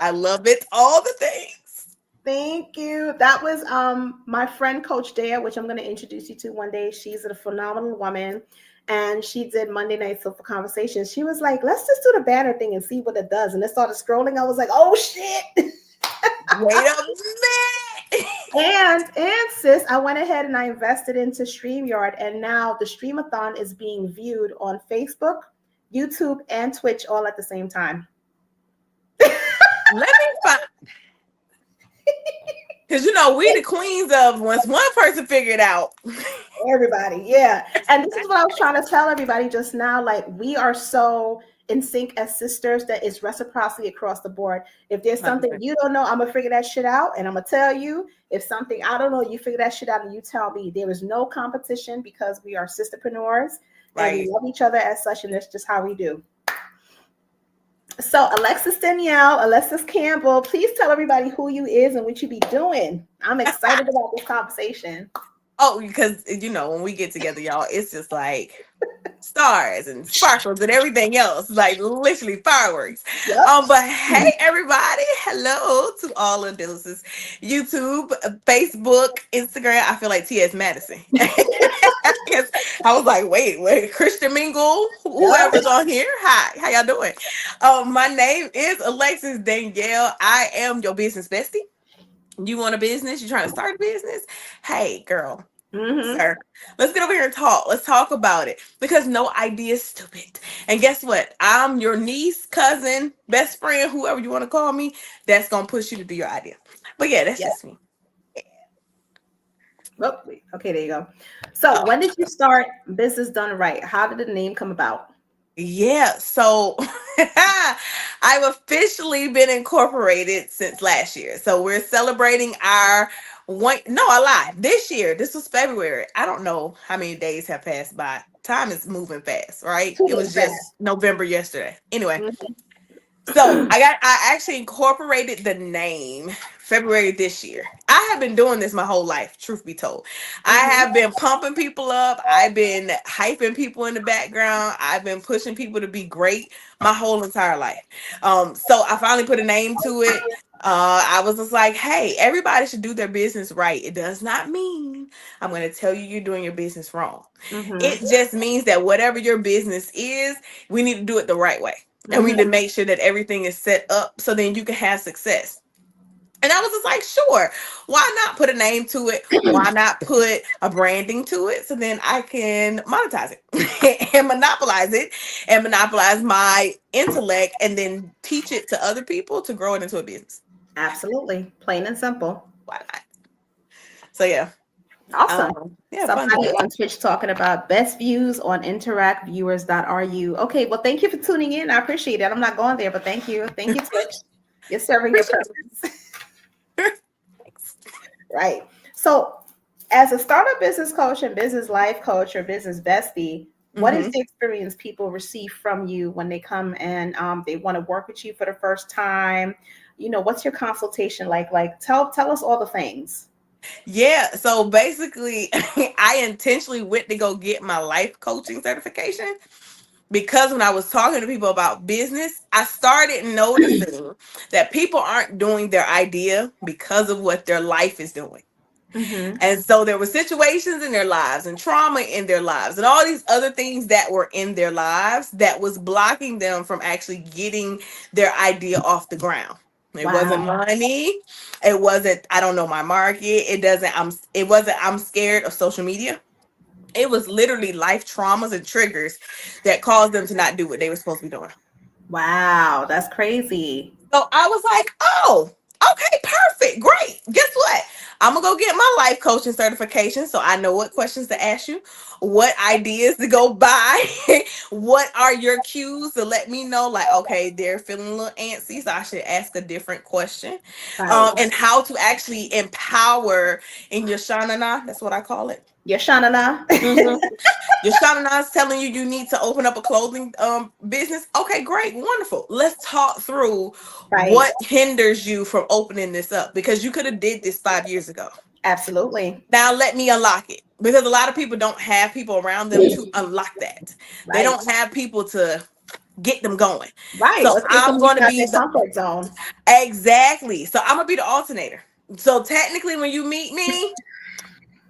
I love it. All the things. Thank you. That was my friend Coach Dea, which I'm going to introduce you to one day. She's a phenomenal woman, and she did Monday Night Sofa Conversations. She was like, "Let's just do the banner thing and see what it does." And I started scrolling. I was like, "Oh shit!" Wait a minute. And sis, I went ahead and I invested into StreamYard, and now the Streamathon is being viewed on Facebook, YouTube, and Twitch all at the same time. Let me find. Because we the queens of once one person figured out. Everybody, yeah. And this is what I was trying to tell everybody just now. Like, we are so in sync as sisters that it's reciprocity across the board. If there's something 100%. you don't know, I'm gonna figure that shit out, and I'm gonna tell you. If something I don't know, you figure that shit out and you tell me. There is no competition because we are sisterpreneurs and we Right. love each other as such, and that's just how we do. So, Alexis Danielle, Alexis Campbell, please tell everybody who you is and what you be doing. I'm excited about this conversation. Oh, because when we get together, y'all, it's just like stars and sparkles and everything else, like literally fireworks. Yep. But hey, everybody, hello to all of this. YouTube, Facebook, Instagram. I feel like T.S. Madison. Yes, I was like, wait, Christian Mingle, Yep. whoever's on here. Hi, how y'all doing? My name is Alexis Danielle. I am your business bestie. You want a business? You trying to start a business? Hey, girl, Mm-hmm. sir, let's get over here and talk. Let's talk about it because no idea is stupid. And guess what? I'm your niece, cousin, best friend, whoever you want to call me. That's gonna push you to do your idea. But yeah, that's Yeah. just me. Oh, wait. Okay, there you go. So, Oh, when did you start Business Done Right? How did the name come about? yeah. So I've officially been incorporated since last year. So we're celebrating our one. No, I lied. This year, this was February. I don't know how many days have passed by. Time is moving fast, right? Too It was fast. just November yesterday. Anyway, so Mhm. I actually incorporated the name February this year. I have been doing this my whole life, truth be told. I Mhm. have been pumping people up. I've been hyping people in the background. I've been pushing people to be great my whole entire life. So I finally put a name to it. I was just like, hey, everybody should do their business right. It does not mean I'm going to tell you you're doing your business wrong. Mhm. It just means that whatever your business is, we need to do it the right way. And we Mhm. need to make sure that everything is set up so then you can have success. And I was just like, sure, why not put a name to it? Why not put a branding to it so then I can monetize it and monopolize my intellect and then teach it to other people to grow it into a business. Absolutely. Plain and simple. Why not? So yeah, Awesome. yeah, fun Somebody times. on Twitch talking about best views on interactviewers.ru. Okay, well, thank you for tuning in. I appreciate it. I'm not going there, but thank you. Thank you, Twitch. You're serving your Appreciate purpose. it. Thanks. Right. So, as a startup business coach and business life coach or business bestie, what is Mhm. the experience people receive from you when they come and they want to work with you for the first time? What's your consultation like? Like, tell us all the things. Yeah, so basically, I intentionally went to go get my life coaching certification because when I was talking to people about business, I started noticing that people aren't doing their idea because of what their life is doing. Mm-hmm. And so there were situations in their lives and trauma in their lives and all these other things that were in their lives that was blocking them from actually getting their idea off the ground. It wasn't Wow. money. It wasn't I don't know my market. It wasn't I'm scared of social media. It was literally life traumas and triggers that caused them to not do what they were supposed to be doing. Wow, that's crazy. So I was like, oh, okay, perfect, great. Guess what? I'm gonna go get my life coaching certification so I know what questions to ask you, what ideas to go buy, what are your cues to let me know, like, okay, they're feeling a little antsy, so I should ask a different question, Right. and how to actually empower in your shanana. That's what I call it. Your Shanana. Mhm. Your Shauna's telling you you need to open up a clothing business. Okay, great, wonderful. Let's talk through Right. what hinders you from opening this up because you could have did this 5 years ago. Absolutely. Now let me unlock it because a lot of people don't have people around them to unlock that. They Right. don't have people to get them going. Right. So Let's get I'm them going to out be their the comfort zone. exactly. So I'm gonna be the alternator. So technically, when you meet me,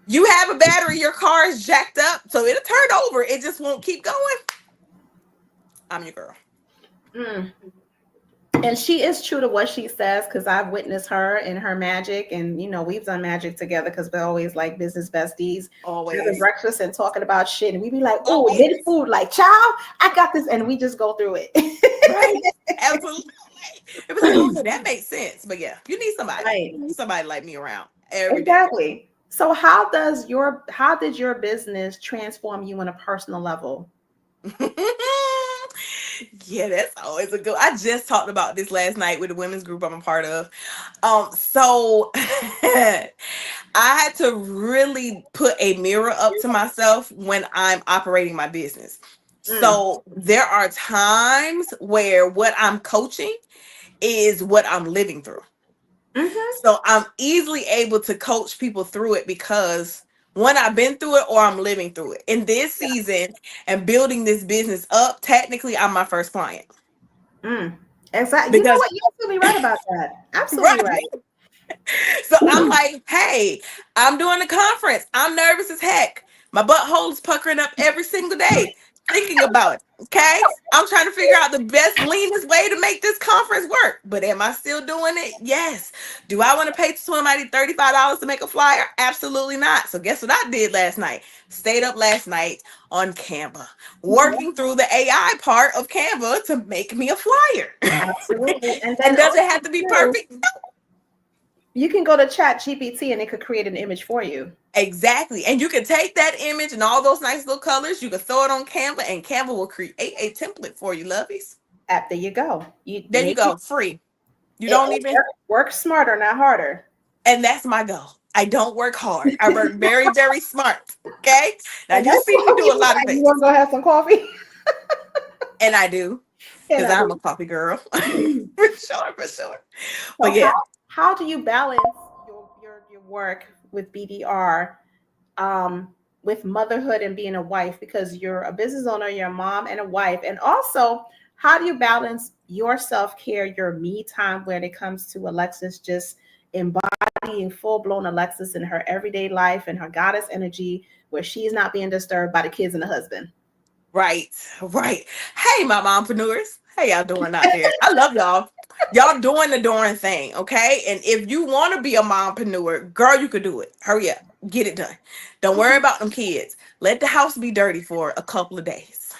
you have a battery, your car is jacked up, so it'll turn over. It just won't keep going. I'm your girl. Mm. And she is true to what she says because I've witnessed her and her magic, and we've done magic together because we're always like business besties, having Always. breakfast and talking about shit, and we be like, "Oh, Always. this food, like, child, I got this," and we just go through Right. it. Absolutely. It was like, okay, that makes sense. But yeah, you need somebody. Right. You need somebody like me around every day. Exactly. So how did your business transform you on a personal level? Yeah, that's always a good. I just talked about this last night with the women's group I'm a part of. So I had to really put a mirror up to myself when I'm operating my business. Mm. So there are times where what I'm coaching is what I'm living through. Mm-hmm. So I'm easily able to coach people through it because one, I've been through it or I'm living through it. In this season and building this business up, technically I'm my first client. Mm. Exactly. You know Because what? You're absolutely right about that. Absolutely right. right. So I'm like, hey, I'm doing a conference. I'm nervous as heck. My butthole is puckering up every single day thinking about it. Okay. I'm trying to figure out the best, leanest way to make this conference work. But am I still doing it? Yes. Do I want to pay somebody $35 to make a flyer? Absolutely not. So guess what I did last night? Stayed up last night on Canva, Mhm. working through the AI part of Canva to make me a flyer. Absolutely. And And then does also it have to be too, perfect? you can go to Chat GPT and it could create an image for you. Exactly. And you can take that image and all those nice little colors, you can throw it on Canva, and Canva will create a template for you, lovies. There you go. You There you make it, go. Free. You don't even, work smarter, not harder. and that's my goal. I don't work hard. I work very, very smart. Okay. Now And you that's see me what do a people lot of like. You things. want to go have some coffee? And I do. And Because I I'm a do. coffee girl. For sure, for sure. So But yeah. how do you balance your work with BDR, with motherhood and being a wife? Because you're a business owner, you're a mom and a wife, and also how do you balance your self care, your me time when it comes to Alexis just embodying full blown Alexis in her everyday life and her goddess energy, where she's not being disturbed by the kids and the husband? Right, right. Hey, my mompreneurs. How y'all doing out there? I love y'all. Y'all doing the darn thing, okay? And if you want to be a mompreneur, girl, you could do it. Hurry up. Get it done. Don't worry about them kids. Let the house be dirty for a couple of days.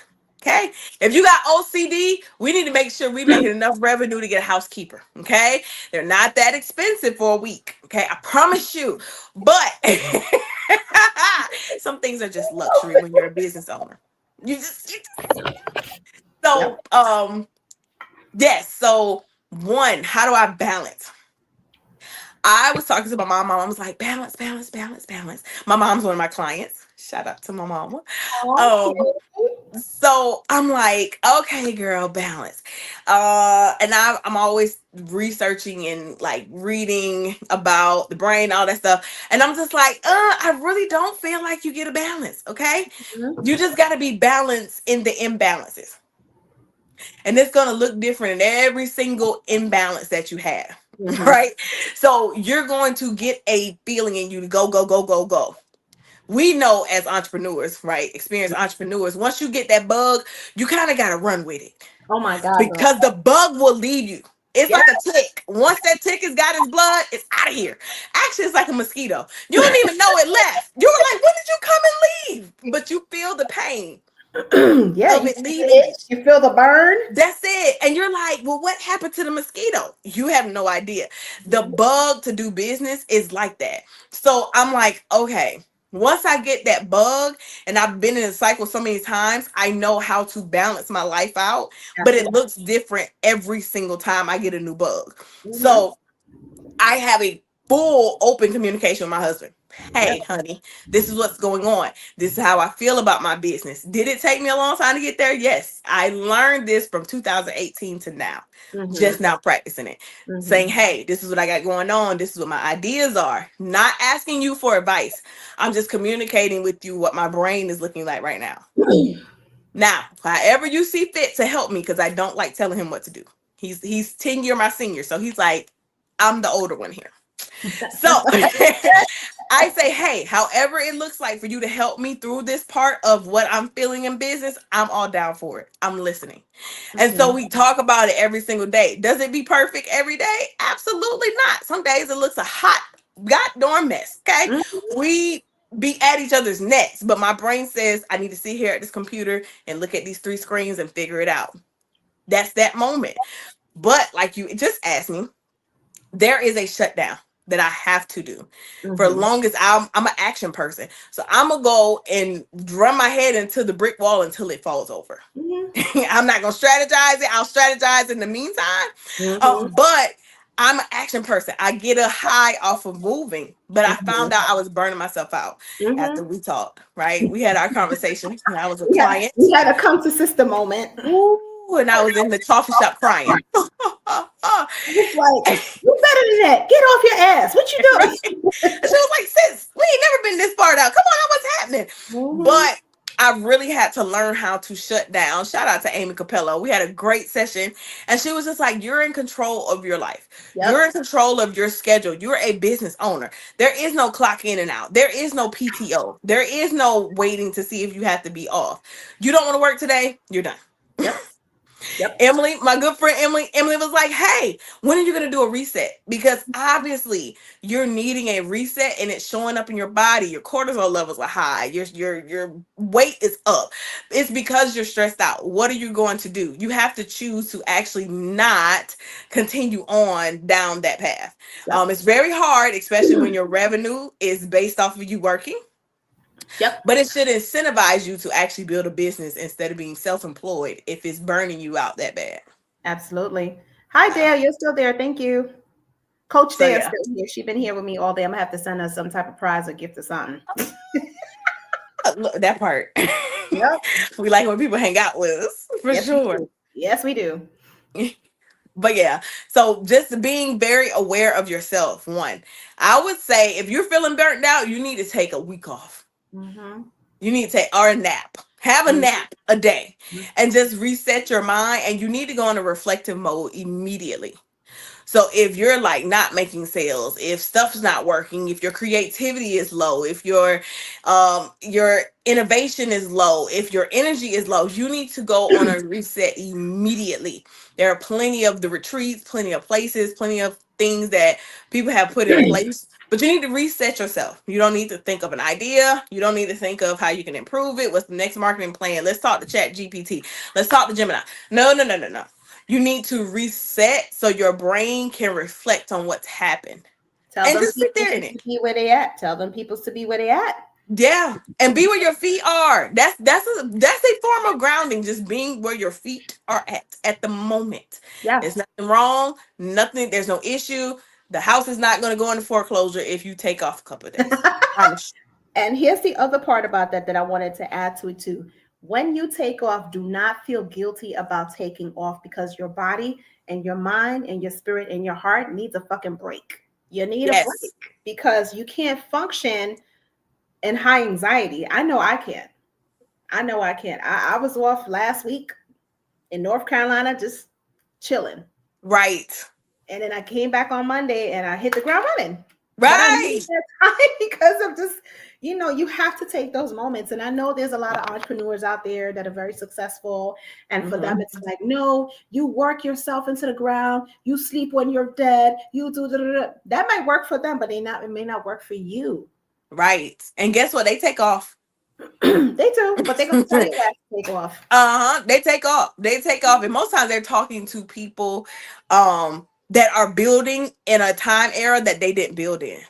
Okay? If you got OCD, we need to make sure we making enough revenue to get a housekeeper. Okay? They're not that expensive for a week. Okay? I promise you. But some things are just luxury when you're a business owner. You just Yep. so yes. So one, how do I balance? I was talking to my mom. My mom was like, balance, balance, balance, balance. My mom's one of my clients. Shout out to my mama. Um, so I'm like, okay, girl, balance. And I'm always researching and like reading about the brain, all that stuff. And I'm just like, I really don't feel like you get a balance. Okay. You just got to be balanced in the imbalances. And it's going to look different in every single imbalance that you have. Mhm. Right. So you're going to get a feeling in you to go, go, go, go, go. We know as entrepreneurs, right? Experienced entrepreneurs, once you get that bug, you kind of got to run with it Oh my God, girl. because the bug will lead you. It's Yeah. like a tick. Once that tick has got his blood, it's out of here. Actually, it's like a mosquito. You don't even know it left. You were like, when did you come and leave? But you feel the pain Yeah, of you it feel the leaving you. itch, you feel the burn. That's it. And you're like, well, what happened to the mosquito? You have no idea. The bug to do business is like that. So I'm like, okay, once I get that bug, and I've been in a cycle so many times, I know how to balance my life out, but it Absolutely. looks different every single time I get a new bug. Hmm. So I have a full open communication with my husband. Yep. Hey, honey, this is what's going on. This is how I feel about my business. Did it take me a long time to get there? Yes. I learned this from 2018 to now, Hmm. just now practicing it. Hmm. Saying, hey, this is what I got going on. This is what my ideas are. Not asking you for advice. I'm just communicating with you what my brain is looking like right now. Now, however you see fit to help me, because I don't like telling him what to do. He's 10 year my senior, so he's like, I'm the older one here. So I say, hey, however it looks like for you to help me through this part of what I'm feeling in business, I'm all down for it. I'm listening. And so Mhm. we talk about it every single day. Does it be perfect every day? Absolutely not. Some days it looks a hot goddamn mess. Okay. Mhm. We be at each other's necks, but my brain says I need to sit here at this computer and look at these three screens and figure it out. That's that moment. But like you just asked me, there is a shutdown that I have to do. For Mhm. long as I'm an action person. So I'm gonna go and drum my head into the brick wall until it falls over. Mhm. I'm not gonna strategize it. I'll strategize in the meantime. Mhm. But I'm an action person. I get a high off of moving, but I found Mhm. out I was burning myself out after Mhm. we talked, right? We had our conversation and I was a Yeah, client. we had a come to sister moment. Ooh, and I was in the coffee shop crying. It's like, you better than that. Get off your ass. What you Right? doing? And she was like, sis, we ain't never been this far out. Come on, what's happening? Mhm. But I really had to learn how to shut down. Shout out to Amy Capello. We had a great session. And she was just like, you're in control of your life. You're Yep. in control of your schedule. You're a business owner. There is no clock in and out. There is no PTO. There is no waiting to see if you have to be off. You don't want to work today? You're done. Yep. Yep. Emily, my good friend Emily was like, "Hey, when are you going to do a reset? Because obviously you're needing a reset and it's showing up in your body. Your cortisol levels are high. Your weight is up. It's because you're stressed out. What are you going to do? You have to choose to actually not continue on down that path. Yep. It's very hard, especially when your revenue is based off of you working. Yep. But it should incentivize you to actually build a business instead of being self-employed if it's burning you out that bad. Absolutely. Hi, Dale. You're still there. Thank you. Coach So Dale's yeah, still here. She's been here with me all day. I'm gonna have to send her some type of prize or gift or something. look, that part. Yep. We like when people hang out with us for Yes, we sure. do. Yes, we do. But yeah, so just being very aware of yourself. One, I would say if you're feeling burnt out, you need to take a week off. Mhm. You need to take or a nap. Have a Mhm. nap a day and just reset your mind. And you need to go into reflective mode immediately. So if you're like not making sales, if stuff's not working, if your creativity is low, if your innovation is low, if your energy is low, you need to go on a reset immediately. There are plenty of the retreats, plenty of places, plenty of things that people have put in place. But you need to reset yourself. You don't need to think of an idea. You don't need to think of how you can improve it. What's the next marketing plan? Let's talk to Chat GPT. Let's talk to Gemini. No, no, no, no, no. You need to reset so your brain can reflect on what's happened Tell and them just sit people there in to it. be where they at. Tell them people to be where they at. Yeah, and be where your feet are. That's a form of grounding. Just being where your feet are at the moment. Yeah. There's nothing wrong. Nothing. There's no issue. The house is not going to go into foreclosure if you take off a couple of days. Promise. And here's the other part about that I wanted to add to it too. When you take off, do not feel guilty about taking off because your body and your mind and your spirit and your heart needs a fucking break. You need a break Yes. because you can't function in high anxiety. I know I can't. I know I can't. I was off last week in North Carolina just chilling. Right. And then I came back on Monday and I hit the ground running. But I Right. need that time because of just, you have to take those moments. And I know there's a lot of entrepreneurs out there that are very successful. And for them, Mhm. it's like, no, you work yourself into the ground. You sleep when you're dead. You do that might work for them, but it may not work for you. Right. And guess what? They take off. They do, but they're gonna tell you that to take off. They take off. They take off. And most times they're talking to people that are building in a time era that they didn't build in.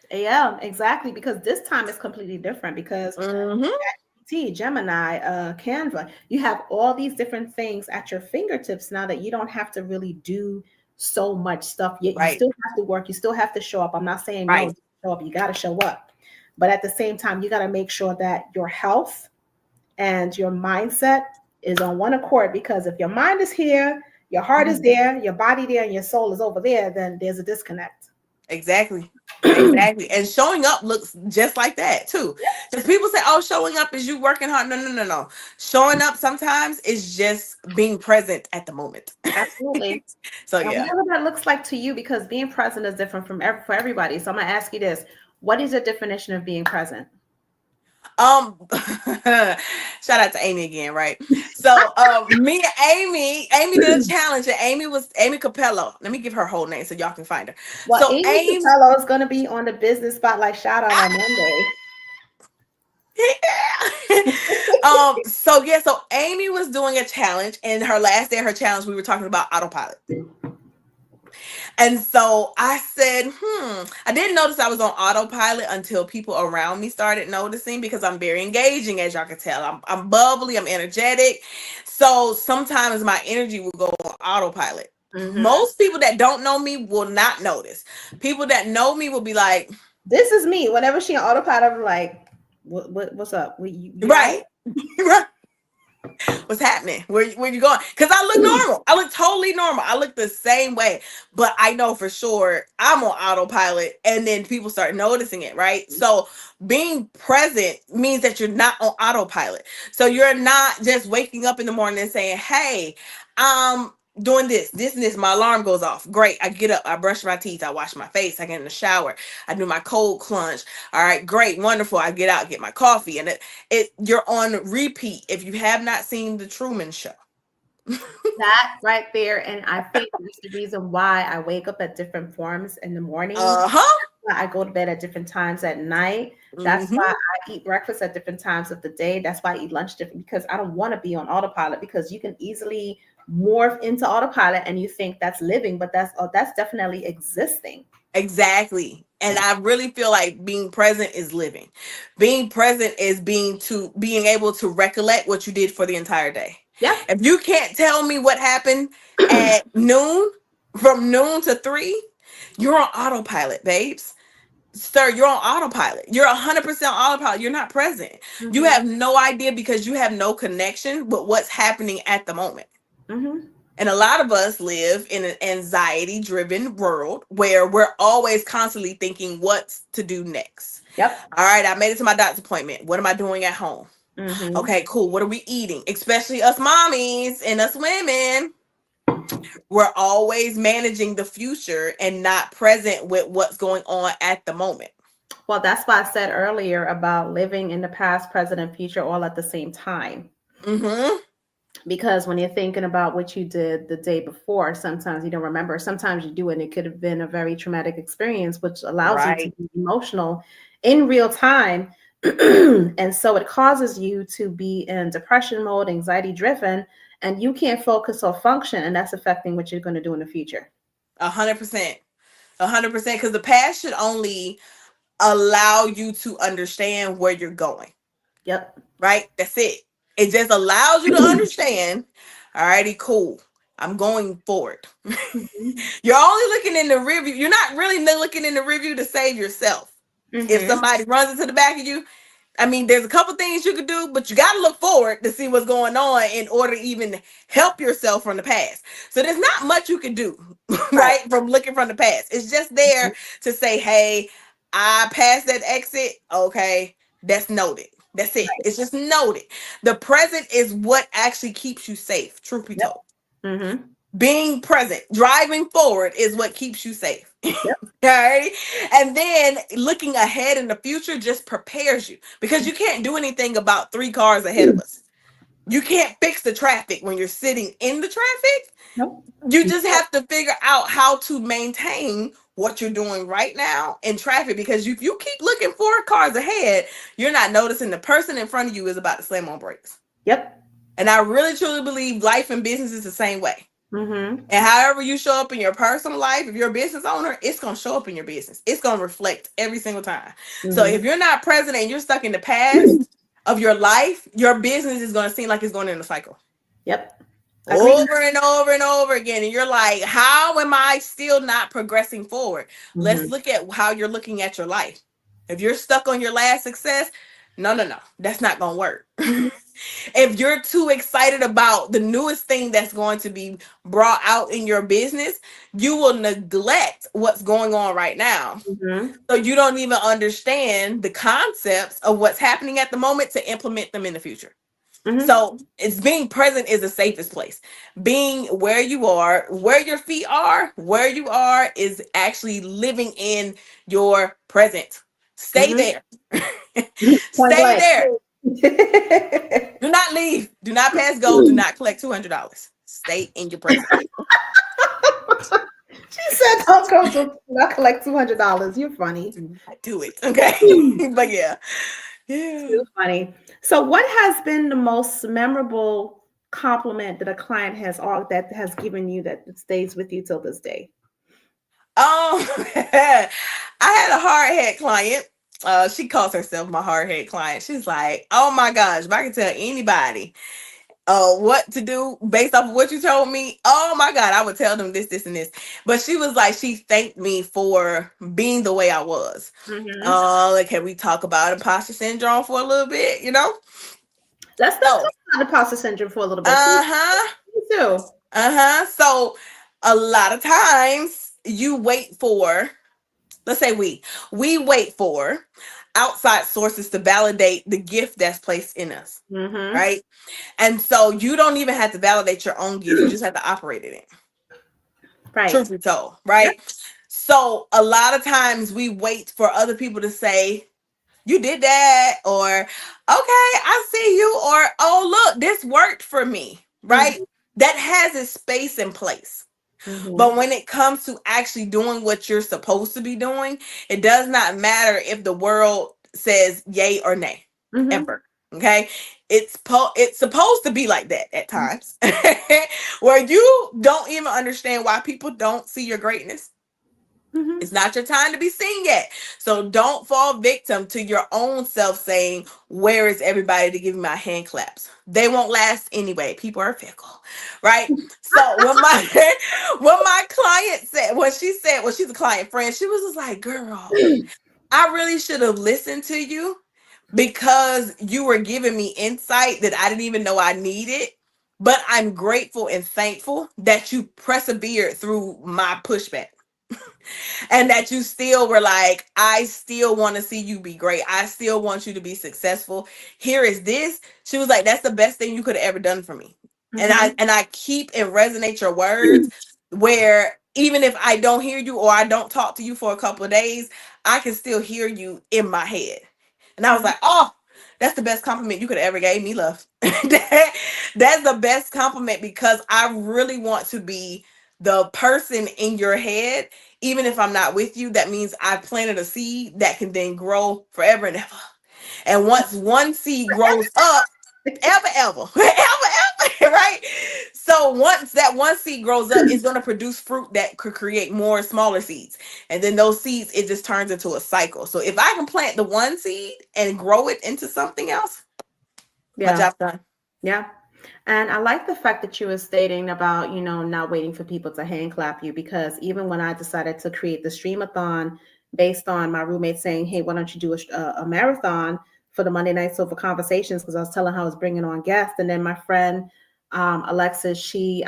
Yeah, exactly. Because this time is completely different because Mm-hmm. Gemini, Canva, you have all these different things at your fingertips now that you don't have to really do so much stuff. You Right. still have to work, you still have to show up. I'm not saying no, Right. don't show up, you got to show up. But at the same time, you got to make sure that your health and your mindset is on one accord because if your mind is here, your heart is Mhm. there, your body there, and your soul is over there, then there's a disconnect. Exactly. Exactly. And showing up looks just like that too. Because people say, oh, showing up is you working hard. No, no, no, no. Showing up sometimes is just being present at the moment. Absolutely. So And yeah. whatever that looks like to you, because being present is different for everybody. So I'm gonna ask you this: what is your definition of being present? Um shout out to Amy again, right? So me and Amy did a challenge and Amy was Amy Capello. Let me give her whole name so y'all can find her. Well, So Amy Amy Capello is gonna be on the business spotlight shout out on Monday. so yeah, so Amy was doing a challenge and her last day of her challenge, we were talking about autopilot. And so I said, I didn't notice I was on autopilot until people around me started noticing because I'm very engaging, as y'all can tell. I'm bubbly, I'm energetic. So sometimes my energy will go on autopilot. Mm-hmm. Most people that don't know me will not notice. People that know me will be like, This is me. Whenever she on autopilot, I'm like, what's up? You all right, right. What's happening? Where you going? Because I look right? normal. I look totally normal. I look the same way. But I know for sure I'm on autopilot and then people start noticing it, right? So being present means that you're not on autopilot. So you're not just waking up in the morning and saying, hey, I'm doing this and this. My alarm goes off. Great. I get up, I brush my teeth, I wash my face, I get in the shower, I do my cold plunge. All right, great, wonderful. I get out, get my coffee, and you're on repeat. If you have not seen the Truman Show, That right there, and I think that's the reason why I wake up at different forms in the morning. uh-huh. Why I go to bed at different times at night. That's why Mm-hmm. I eat breakfast at different times of the day. That's why I eat lunch different because I don't want to be on autopilot because you can easily morph into autopilot and you think that's living, but that's definitely existing. Exactly. And I really feel like being present is living. Being present is being able to recollect what you did for the entire day. Yep. If you can't tell me what happened at noon, from noon to 3, you're on autopilot, babes. Sir, you're on autopilot. You're 100% autopilot. You're not present. You Mm-hmm. have no idea because you have no connection with what's happening at the moment. Mm-hmm. And a lot of us live in an anxiety driven world where we're always constantly thinking what's to do next. Yep. All right, I made it to my doctor's appointment. What am I doing at home? Mm-hmm. Okay, cool. What are we eating? Especially us mommies and us women. We're always managing the future and not present with what's going on at the moment. Well, that's why I said earlier about living in the past, present, and future all at the same time. Mm-hmm. Because when you're thinking about what you did the day before, sometimes you don't remember. Sometimes you do, and it could have been a very traumatic experience, which allows you to Right. be emotional in real time. And so it causes you to be in depression mode, anxiety driven, and you can't focus or function, and that's affecting what you're going to do in the future. 100%. 100%. Because the past should only allow you to understand where you're going. Yep. Right? That's it. It just allows you to understand. Alrighty, cool. I'm going forward. Mhm. You're only looking in the review. You're not really looking in the review to save yourself. If Mhm. somebody runs into the back of you, I mean, there's a couple things you could do, but you got to look forward to see what's going on in order to even help yourself from the past. So there's not much you can do, Right. right, from looking from the past. It's just there to say, hey, I passed that exit. Okay, that's noted. That's it. Right. It's just noted. The present is what actually keeps you safe, truth be Yep. told. Mhm. Being present, driving forward is what keeps you safe. Yep. Right. And then looking ahead in the future just prepares you because you can't do anything about 3 cars ahead of us. You can't fix the traffic when you're sitting in the traffic. Nope. You just have to figure out how to maintain what you're doing right now in traffic because if you keep looking 4 cars ahead, you're not noticing the person in front of you is about to slam on brakes. Yep. And I really truly believe life and business is the same way. Mhm. And however you show up in your personal life, if you're a business owner, it's going to show up in your business. It's going to reflect every single time. So Mhm. if you're not present and you're stuck in the past of your life, your business is going to seem like it's going in a cycle Yep. Agreed. over and over and over again. And you're like, how am I still not progressing forward? Let's Mhm. look at how you're looking at your life. If you're stuck on your last success, No, no, no. That's not going to work. Mhm. If you're too excited about the newest thing that's going to be brought out in your business, you will neglect what's going on right now. Mhm. So you don't even understand the concepts of what's happening at the moment to implement them in the future. Mhm. So it's being present is the safest place. Being where you are, where your feet are, where you are is actually living in your present. Stay Mhm. there. Point Stay blank. there. Do not leave. Do not pass go. Do not collect $200. Stay in your present. She said, "Don't go to not collect $200." You're funny. Do not do it. Okay. But yeah. Yeah. Too funny. So, what has been the most memorable compliment that a client has all that has given you that stays with you till this day? I had a hard head client. She calls herself my hard head client. She's like, oh my gosh, if I can tell anybody what to do based off of what you told me, oh my God, I would tell them this, this, and this. But she was like, she thanked me for being the way I was. Mm-hmm. Like, can we talk about imposter syndrome for a little bit, you know? Let's So, talk about imposter syndrome for a little bit. Please, uh-huh. please do. Uh-huh. So a lot of times you wait for, let's say we wait for outside sources to validate the gift that's placed in us, Mm-hmm. right? And so you don't even have to validate your own gift. You just have to operate in it. Right. Truth be told, Yep. right? So a lot of times we wait for other people to say, you did that, or okay, I see you, or oh, look, this worked for me, right? Mm-hmm. That has its space in place. Mm-hmm. But when it comes to actually doing what you're supposed to be doing, it does not matter if the world says yay or nay, Mm-hmm. ever. Okay, it's supposed to be like that at times, where you don't even understand why people don't see your greatness. Mm-hmm. It's not your time to be seen yet. So don't fall victim to your own self saying, where is everybody to give me my hand claps? They won't last anyway. People are fickle, right? So when my when my client said, when she said, well, she's a client friend, she was just like, girl, I really should have listened to you because you were giving me insight that I didn't even know I needed. But I'm grateful and thankful that you persevered through my pushback and that you still were like, I still want to see you be great. I still want you to be successful. Here is this. She was like, that's the best thing you could have ever done for me. And I Mm-hmm. and I keep and resonate your words where even if I don't hear you or I don't talk to you for a couple of days, I can still hear you in my head. And I was like, oh, that's the best compliment you could have ever gave me, love. That's the best compliment because I really want to be the person in your head even if I'm not with you, that means I planted a seed that can then grow forever and ever. And once one seed grows up, ever, ever, ever, right? So once that one seed grows up, it's going to produce fruit that could create more smaller seeds. And then those seeds, it just turns into a cycle. So if I can plant the one seed and grow it into something else, my Yeah. job's done. Yeah. And I like the fact that you were stating about, not waiting for people to hand clap you, because even when I decided to create the streamathon based on my roommate saying, hey, why don't you do a marathon for the Monday Night Sofa Conversations? Because I was telling her I was bringing on guests. And then my friend, Alexis, she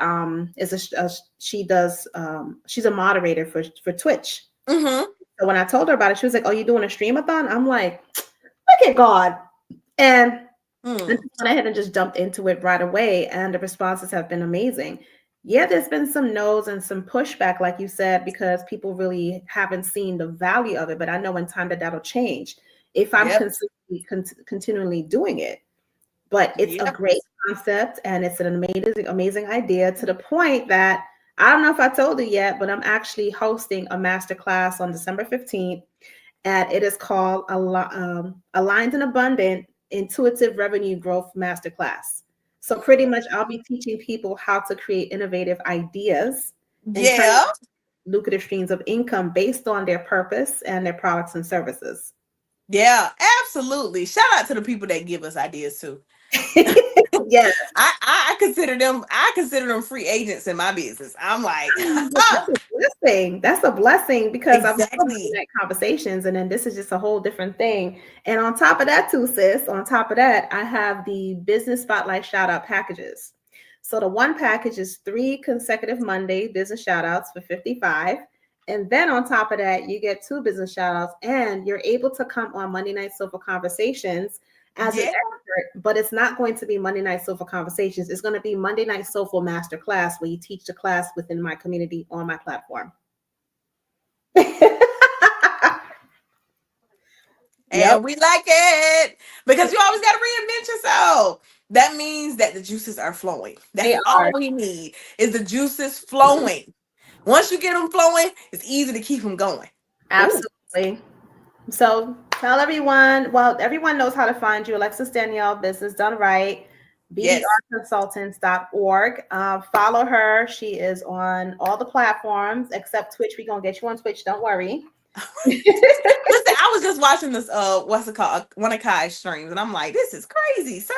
she does, she's a moderator for Twitch. Mm-hmm. So when I told her about it, she was like, oh, you doing a streamathon? I'm like, look at God. And I Mm. just went ahead and just jumped into it right away, and the responses have been amazing. Yeah, there's been some no's and some pushback, like you said, because people really haven't seen the value of it. But I know in time that that'll change if I'm Yep. consistently, continually doing it. But it's a Yep. great concept, and it's an amazing, amazing idea to the point that I don't know if I told you yet, but I'm actually hosting a masterclass on December 15th, and it is called Aligned and Abundant Intuitive Revenue Growth Masterclass. So pretty much I'll be teaching people how to create innovative ideas and turn Yeah. lucrative streams of income based on their purpose and their products and services. Yeah. Absolutely. Shout out to the people that give us ideas too. Yes. I consider them. I consider them free agents in my business. I'm like, That's a blessing. That's a blessing because I've done exactly. night conversations, and then this is just a whole different thing. And on top of that, too, sis, on top of that, I have the business spotlight shout out packages. So the one package is 3 consecutive Monday business shout outs for 55. And then on top of that, you get 2 business shout outs, and you're able to come on Monday Night Sofa Conversations as an Yeah. expert, but it's not going to be Monday Night Sofa Conversations. It's going to be Monday Night Sofa Master Class, where you teach the class within my community on my platform. Yep, And we like it because you always got to reinvent yourself. That means that the juices are flowing. they That's all are. we need is the juices flowing. Once you get them flowing, it's easy to keep them going. Ooh, Absolutely. So tell everyone, well, everyone knows how to find you. Alexis Danielle, Business Done Right, yes. bdrconsultants.org. Follow her. She is on all the platforms except Twitch. We're going to get you on Twitch. Don't worry. Listen, I was just watching this what's it called? One of Kai's streams, and I'm like, this is crazy, sir.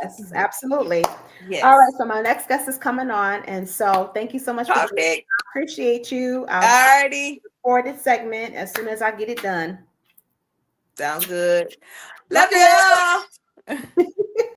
Yes, absolutely. All right, Yes. so my next guest is coming on, and so thank you so much for joining. Perfect. I appreciate you. I'll Alrighty. record this segment as soon as I get it done. Sounds good. Love Love you. y'all.